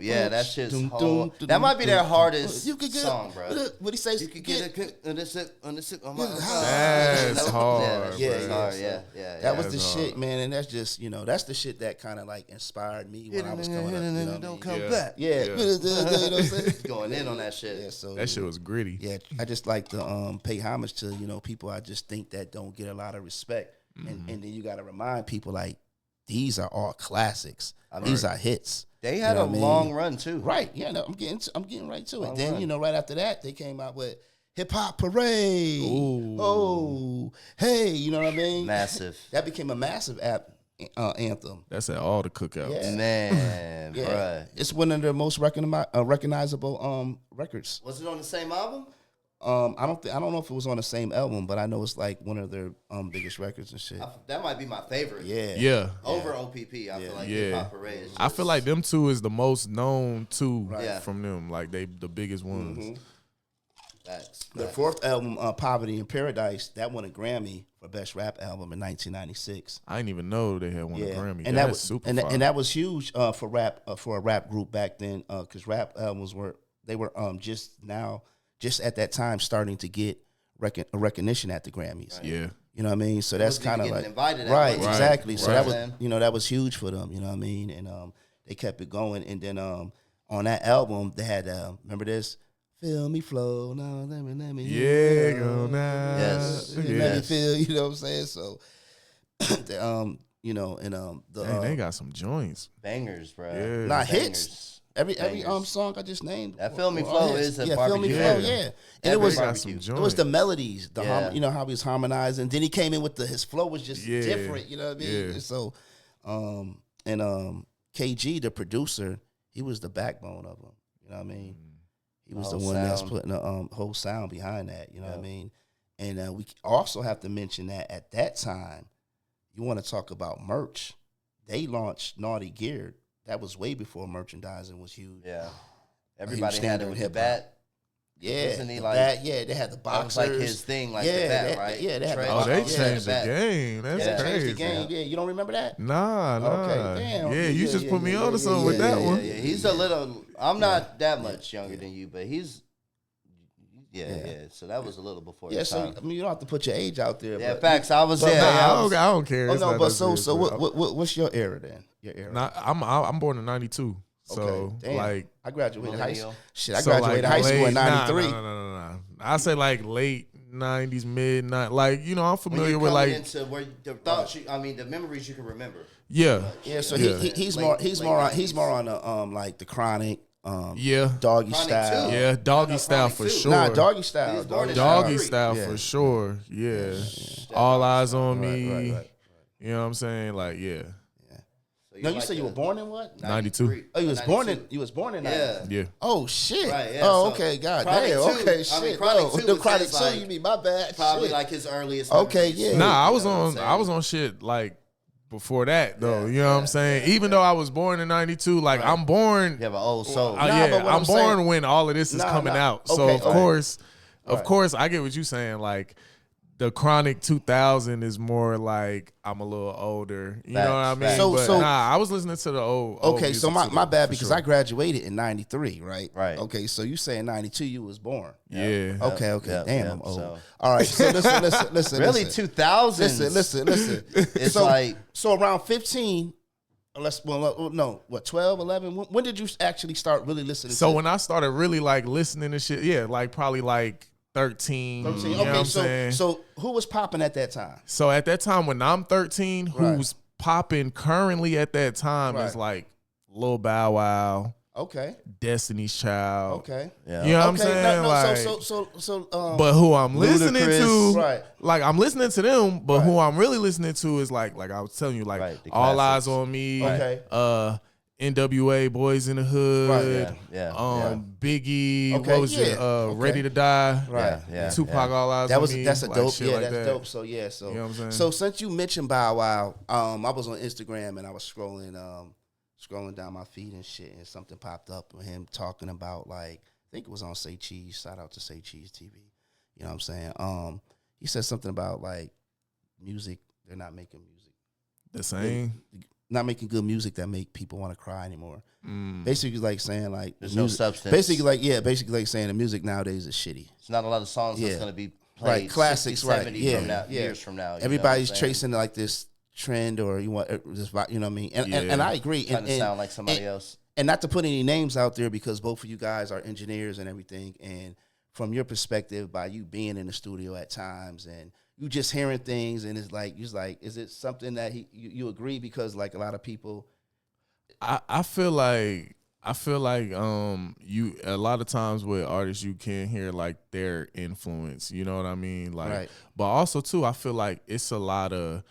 Yeah, that shit's hard. That might be their hardest You could get song, bro. What he says? You could get on this. That's hard, Yeah, bro. that's hard. Yeah. That was the That's shit, man, and that's just that's the shit that kind of like inspired me when I was coming up. You know what I mean? Don't come Yeah. back. Yeah, Yeah. you know what I'm saying? Going in on that shit. Yeah, so That shit was gritty. yeah, I just like to pay homage to people I just think that don't get a lot of respect, and then you got to remind people like these are all classics. These are hits. They had You know a what I mean? long run too. Right? Yeah, no, I'm getting right to it. Long Then run. right after that they came out with Hip Hop Parade. Ooh. Oh, hey, you know what I mean? Massive. That became a massive anthem. That's at all the cookouts. Yeah. Man, Yeah, bruh. it's one of their most recognizable records. Was it on the same album? I don't know if it was on the same album, but I know it's like one of their biggest records and shit. That might be my favorite. Yeah, Yeah. Over OPP, I feel like Yeah. Hip Hop Parade. is I feel like them two is the most known two Yeah. from them. Like they the biggest ones. Facts. Their fourth album, Poverty in Paradise, that won a Grammy for Best Rap Album in 1996. I didn't even know they had won a Grammy. and That's that was super and, fire. and that was huge for rap for a rap group back then because rap albums were just at that time starting to get recognition at the Grammys. yeah. You know what I mean? So that's people kind of getting like invited at right, one time. exactly. So Right. that was Then. that was huge for them. You know what I mean? And they kept it going. And then on that album they had remember this. Feel me flow, no, let me Yeah, go now. Yes. let me Yes. feel. You know what I'm saying? So, the the Dang, they got some joints. Bangers, bro. Yeah. Not Bangers. hits. Every Bangers. song I just named. That Feel Me were all Flow hits. is a Feel Me barbecue Flow, anthem. yeah. And That it was big got some barbecue. it was the joints. melodies, Yeah. how he was harmonizing. Then he came in with his flow was just Yeah. different. You know what I mean? Yeah. And so, KG, the producer, he was the backbone of him. You know what I mean? He was the Whole one that's sound. putting the whole sound behind that. You know what I Yeah. mean? And we also have to mention that at that time, you want to talk about merch. They launched Naughty Gear. That was way before merchandising was huge. Yeah. Everybody had it standard with the hip-hop. bat. Yeah, Wasn't he the like bat, yeah, they had the that boxers. was like his thing, like the bat, right? Yeah, they had the Trey- Oh, they boxers. changed the bat. game. That's They crazy. changed the game. Yeah, you don't remember that? Nah. Okay, damn. Yeah, you just put me on to something yeah, with that one. Yeah. He's a little. I'm not that much younger than you, but he's. Yeah. So that was a little before. Yeah, his so time. I mean, you don't have to put your age out there. Yeah, but, facts. I was but there. nah, I I was- don't care. Oh It's no, not but that so serious, bro. what's your era then? Your era. Nah, I'm born in '92, so Okay, damn. like I graduated high school. Millennial. Shit, I so, graduated like, high school in late- '93. Nah. I say like late '90s, mid '90s. Like I'm When familiar you're with coming like into where the thoughts, the memories you can remember. yeah. Yeah, so Yeah. he's Late- more late he's 90s. more on the like the chronic Yeah. doggy Chronic style. too. Yeah, doggy No, style Chronic for too. sure. Nah, doggy He style. was born in Doggy 93. style Yeah. for sure. Yeah. That All doggy eyes on Right, me. right. You know what I'm saying? Like, yeah. So No, you like said you were born in what? 92. Oh, you was born in Yeah. 90. Yeah. Oh shit. Right, yeah, Oh, so okay. God Chronic damn. 2, Okay. I mean, Shit. Chronic No, 2 the was Chronic his, 2. like, You mean my bad? Probably Shit. like his earliest. Okay, memories. yeah. Nah, I You was know what I'm on saying? I was on shit like before that though. Yeah, You know what I'm yeah, saying? yeah, Even though I was born in '92, like I'm born You have an old soul. Nah, yeah, but what I'm I'm born saying- when all of this is Nah, coming nah. out. So Okay, of okay. course, of Right. course, I get what you're saying. Like the Chronic 2000 is more like I'm a little older. You know what I mean? Facts. So- but so- nah, I was listening to the old. Okay, so music my too, bad for because sure. I graduated in '93, right? Right. Okay, so you saying '92 you was born? Yeah. Okay. Yep, Damn, yep, I'm old. so- All right. So listen. Really, listen. 2000s. Listen. It's so, like so around 15. No, what 12, 11? When did you actually start really listening? So to when I started really like listening to shit, yeah, like probably like 13. 13? You know what I'm saying? so who was popping at that time? So at that time when I'm 13, Right. who's popping currently at that time is Right. like Lil Bow Wow, Okay. Destiny's Child. Okay. yeah. You know what I'm Okay, saying? no, like, so but who I'm listening Ludacris. to, Right. like I'm listening to them, but Right. who I'm really listening to is like I was telling you, like Right, the All classics. Eyes on Me, Okay. NWA, Boys in the Hood, Right, yeah. Biggie, Okay, what was it? yeah, okay. Ready to Die, Right. Yeah. Tupac, All Eyes on Me. that's a like, dope. shit Yeah, like that's that. dope. So yeah, so You know what I'm saying? so since you mentioned Bow Wow, I was on Instagram and I was scrolling down my feed and shit, and something popped up with him talking about like I think it was on Say Cheese. Shout out to Say Cheese TV. You know what I'm saying? He said something about like music. They're not making music. The same. Not making good music that make people want to cry anymore. Mm. Basically, like saying like There's the no music- substance. Basically like saying the music nowadays is shitty. It's not a lot of songs Yeah. that's going to be played Right, classics, 60, right, 70 yeah, from now, yeah. years from now. you know what Everybody's I'm saying? chasing like this trend, or you want this, you know what I mean? And Yeah. and I agree. Trying And, to and, sound like somebody and- else. and not to put any names out there because both of you guys are engineers and everything. And from your perspective, by you being in the studio at times and you just hearing things, and it's like is it something that you agree? Because like a lot of people, I feel like you a lot of times with artists you can hear like their influence, you know what I mean? Like Right. but also too I feel like it's a lot of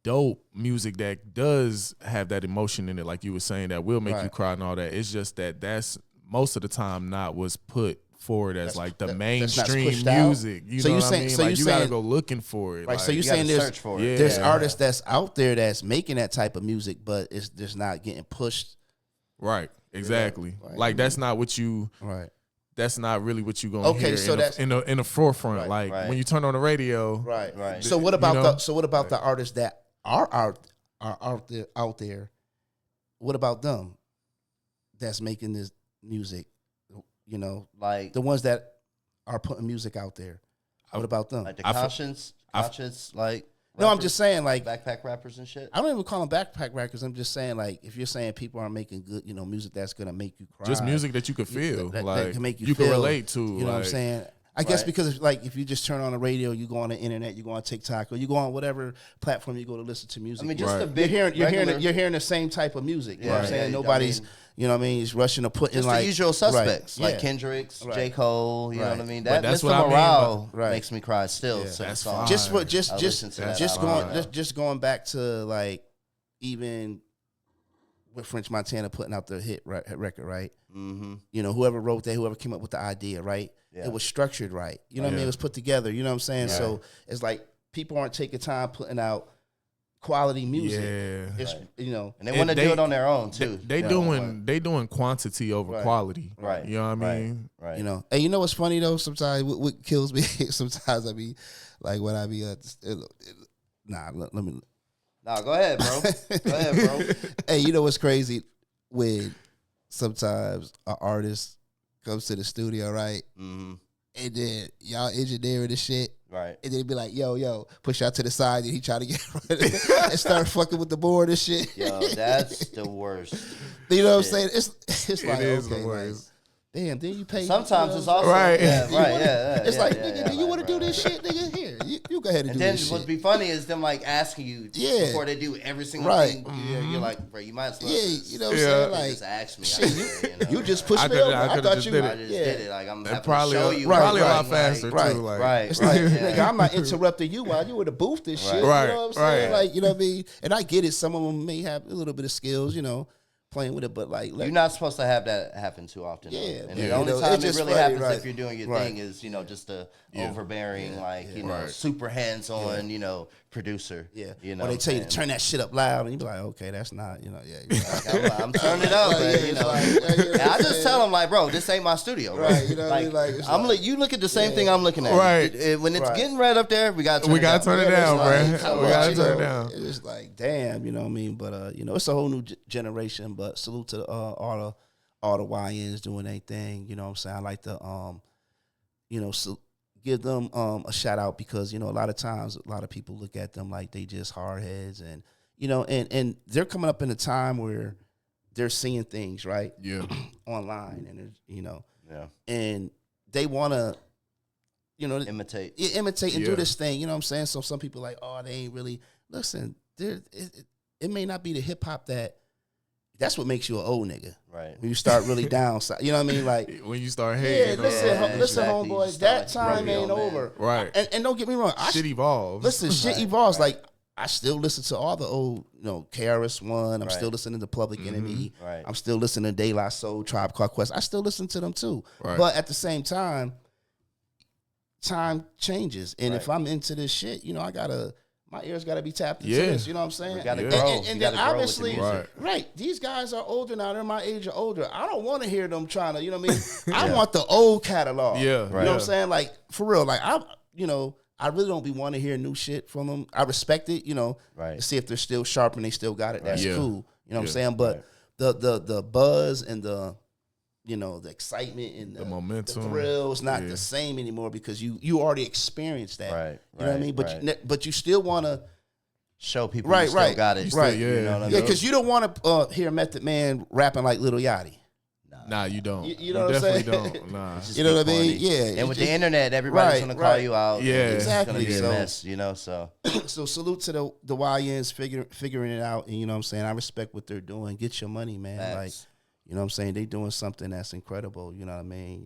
dope music that does have that emotion in it, like you were saying, that will make you Right. cry and all that. It's just that's most of the time not what's put forward as like the mainstream pushed out? music. You So know you what saying- I mean? so Like you you gotta saying- go looking for it. right? So like, you gotta saying there's search for it. Yeah. there's artists that's out there that's making that type of music, but it's just not getting pushed. right, exactly. Right. Like that's not what you Right. that's not really what you gonna Okay, hear so that's- in the forefront. Right, like right. when you turn on the radio, Right. Right. So what about You know? the artists that are out there? What about them? That's making this music, you know, Like, the ones that are putting music out there. What about them? like the I feel- conscience, like. No, I'm rappers, just saying, like, backpack rappers and shit. I don't even call them backpack rappers. I'm just saying, like, if you're saying people aren't making good, you know, music that's gonna make you cry, just music that you could feel, that like can make you can feel, relate to. You know what I'm like, saying? I guess Right. because if you just turn on the radio, you go on the internet, you go on TikTok, or you go on whatever platform you go to listen to music. I mean, just Right. the big you're regular, hearing the same type of music. You know what I'm Yeah, saying? yeah, I Nobody's, mean, you know what I mean, is rushing to put in just like the usual suspects, Right, like yeah. Kendrick's, Right. J. Cole. You know Right. what I mean? But That that's Mr. what I mean, Morale but- right. makes me cry still. Yeah. So That's song. fine. just for I listen to that just album. going just going back to like even with French Montana putting out the hit record, right? Mm-hmm. You know, whoever wrote that, whoever came up with the idea, right? Yeah. It was structured right. You know what I mean? Yeah. It was put together. You know what I'm saying? Right. So it's like people aren't taking time putting out quality music. Yeah. It's you know, and they want to do it on their own too. They doing quantity over quality. Right. You know what I mean? Right. You know, and you know what's funny though? Sometimes what kills me. Sometimes I be like when I be let me. Nah, go ahead, bro. Go ahead, bro. Hey, you know what's crazy? When sometimes an artist comes to the studio, right? Mm-hmm. And then y'all engineering the shit. Right. And then he'd be like, yo, push out to the side. And he try to get ready and start fucking with the board and shit. Yo, that's the worst. You know what I'm saying? It's like, is okay, the worst. Damn, then you pay. Sometimes you know it's also right. It's like, nigga, do you want to do this shit, nigga? Here, you go ahead and do this shit. And then what'd be funny is them like asking you before they do every single thing. Mm-hmm. You're like, bro, you might as well. Yeah, you know what I'm saying? Like, just ask me. Shit, you just pushed me over. I thought you. I just did it. Like I'm probably to show you. Probably a lot faster too. Right. It's like, nigga, I'm not interrupting you while you in the booth and shit. Right. You know what I'm saying? Like, you know what I mean? And I get it. Some of them may have a little bit of skills, you know, playing with it, but like you're not supposed to have that happen too often. Yeah, and the only time it really happens if you're doing your thing is just a overbearing, super hands on, producer. Yeah, or they tell you to turn that shit up loud, and you be like, okay, that's not, I'm turning it up, but I just tell them like, bro, this ain't my studio, bro. Right? You know, like you look at the same thing I'm looking at, right? When it's getting right up there, we got to turn it down, bro. We got to turn it down. It's like, damn, you know what I mean? But it's a whole new generation. But salute to all the YNs doing their thing. You know what I'm saying? I like to give them a shout out because a lot of times a lot of people look at them like they just hard heads and and they're coming up in a time where they're seeing things right online and and they want to imitate and do this thing, you know what I'm saying? So some people like, oh, they ain't really listen. It may not be the hip hop that's what makes you an old nigga. Right. When you start really down. You know what I mean? Like when you start hating. Listen, exactly. Homeboy, that time ain't over. Right. And don't get me wrong. Shit evolves. Listen, shit evolves. Like, I still listen to all the old, KRS-One. I'm still listening to Public Enemy. Right. I'm still listening to De La Soul, Tribe Called Quest. I still listen to them too. Right. But at the same time changes. And if I'm into this shit, my ears got to be tapped into this. You know what I'm saying? You got to grow. And then obviously, these guys are older now. They're my age or older. I don't want to hear them trying to, you know what I mean? I want the old catalog. Yeah. You know what I'm saying? Like, for real. Like, I really don't be wanting to hear new shit from them. I respect it, to see if they're still sharp and they still got it. That's cool. You know what I'm saying? But the buzz and the excitement and the momentum, the thrill is not the same anymore because you already experienced that. Right. You know what I mean? But you still want to show people you still got it. Right. You know what I mean? Yeah, because you don't want to hear Method Man rapping like Lil Yachty. Nah, you don't. You know what I'm saying? Don't. Nah. You know what I mean? Yeah. And with the internet, everybody's gonna call you out. Yeah, exactly. It's gonna be a mess, So so salute to the YNs figuring it out, and you know what I'm saying? I respect what they're doing. Get your money, man. Facts. Like, you know what I'm saying? They doing something that's incredible. You know what I mean?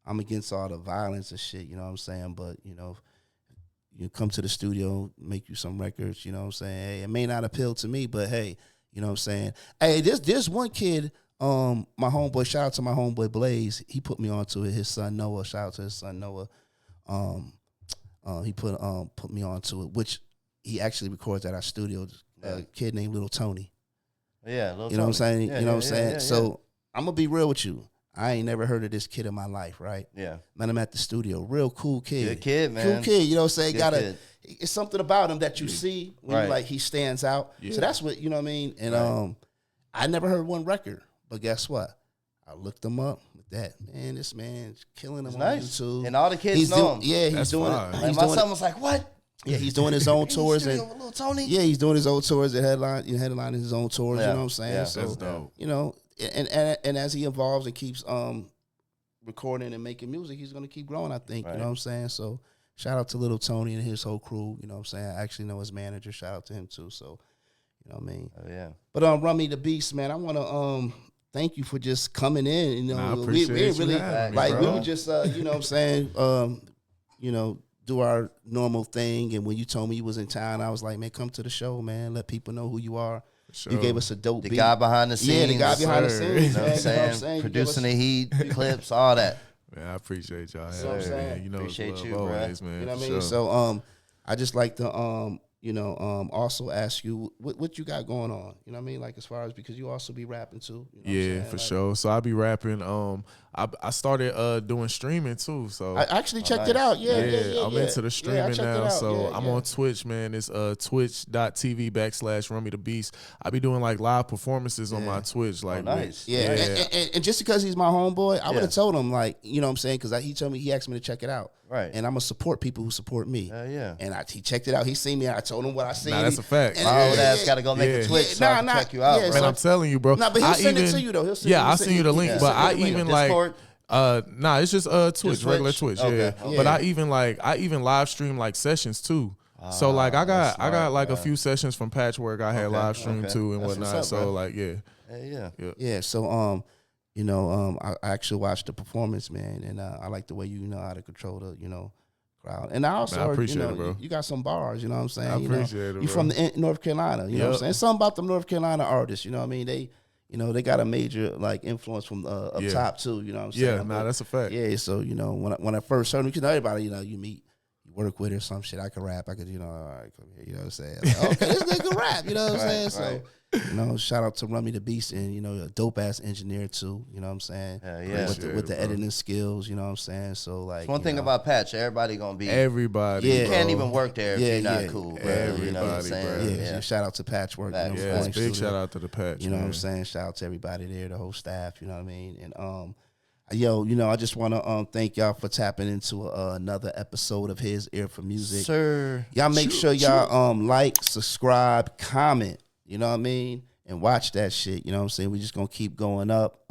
I'm against all the violence and shit. You know what I'm saying? But you come to the studio, make you some records. You know what I'm saying? Hey, it may not appeal to me, but hey, you know what I'm saying? Hey, there's one kid. My homeboy, shout out to my homeboy Blaze. He put me on to it. His son Noah. Shout out to his son Noah. He put me on to it, which he actually records at our studio. A kid named Lil Tony. Yeah, you know what I'm saying? You know what I'm saying? So I'm gonna be real with you. I ain't never heard of this kid in my life, right? Yeah. Man, I'm at the studio. Real cool kid. Good kid, man. Cool kid, you know what I'm saying? Kid. It's something about him that you see when he stands out. Yeah. So that's what, you know what I mean? And I never heard one record, but guess what? I looked him up with that. Man, this man's killing him on YouTube. And all the kids know him. Yeah, he's doing fine. it. And my son was like, what? Yeah, he's doing his own tours and Lil Tony? yeah, he's doing his own tours and headlining his own tours. You know what I'm saying? Yeah, so that's dope. And as he evolves and keeps recording and making music, he's gonna keep growing. I think. You know what I'm saying? So shout out to Lil Tony and his whole crew. You know what I'm saying? I actually know his manager. Shout out to him too. So you know what I mean? Oh yeah. But Rummy the Beast, man, I want to thank you for just coming in. You know, I appreciate we really having me, like bro. we were just you know what I'm saying do our normal thing, and when you told me you was in town, I was like, man, come to the show, man. Let people know who you are. Sure. You gave us a dope beat. Guy behind the scenes. Yeah, the guy behind the scenes. You know what I'm saying? Producing the heat, clips, all that. Man, I appreciate y'all That's what I'm having me, saying. man. You know, Appreciate it's you, love bro. always, man. You know what I for mean? sure. So I just like to also ask you what you got going on. You know what I mean? Like as far as because you also be rapping too. You know yeah, for sure. So I be rapping. I started doing streaming too. So I actually checked it out. Yeah. I'm into the streaming now. So I'm on Twitch. Twitch, man. It's twitch.tv/Rummy the Beast. I be doing like live performances on my Twitch. Like nice. Yeah. And just because he's my homeboy, I would have told him like, you know what I'm saying? Because he told me, he asked me to check it out. Right. And I'm going to support people who support me. Yeah. And he checked it out. He seen me. I told him what I seen. Nah, that's a fact. My old ass got to go make a Twitch so I can check you out, bro. Man, I'm telling you, bro. Nah, but he'll send it to you, though. I'll send you the link. But I even like... it's just Twitch, regular Twitch. Okay. Yeah. But I even live stream like sessions too. So like I got like a few sessions from Patchwork I had live streamed too and whatnot. Up, so like yeah. So I actually watched the performance, man, and I like the way you know how to control the crowd. And I also man, I appreciate it, bro. You got some bars, you know what I'm saying? I appreciate it. You from North Carolina, you know what I'm saying? Something about the North Carolina artists, you know what I mean? They they got a major like influence from up top too. You know what I'm saying? Yeah, nah, that's a fact. Yeah, so when I first heard him, because everybody you meet, you work with or some shit. I could rap. I could all right, come here. You know what I'm saying? Like, okay, this nigga rap. You know what I'm saying? So shout out to Rummy the Beast and a dope ass engineer too. You know what I'm saying? With the editing skills. You know what I'm saying? So like one thing about Patch, everybody gonna be everybody. You can't even work there if you're not cool, bro. Everybody, you know what I'm saying? Yeah. Shout out to Patchwork. Big shout out to the Patch. You know what I'm saying? Shout out to everybody there, the whole staff. You know what I mean? And I just want to thank y'all for tapping into another episode of HisEar4Musik. Sir, y'all make sure y'all like, subscribe, comment. You know what I mean? And watch that shit. You know what I'm saying? We just gonna keep going up.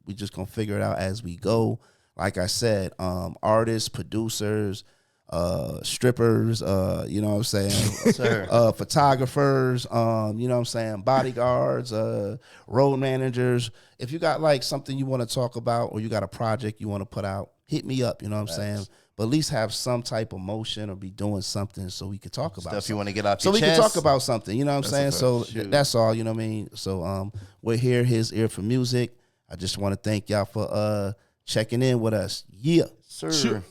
We just gonna figure it out as we go. Like I said, artists, producers, strippers, you know what I'm saying? Photographers, you know what I'm saying? Bodyguards, road managers. If you got like something you want to talk about or you got a project you want to put out, hit me up, you know what I'm saying? But at least have some type of motion or be doing something so we could talk about stuff you want to get off your chest. So we can talk about something, you know what I'm saying? So that's all, you know what I mean? So we're here, HisEar4Musik. I just want to thank y'all for checking in with us. Yeah. Sir.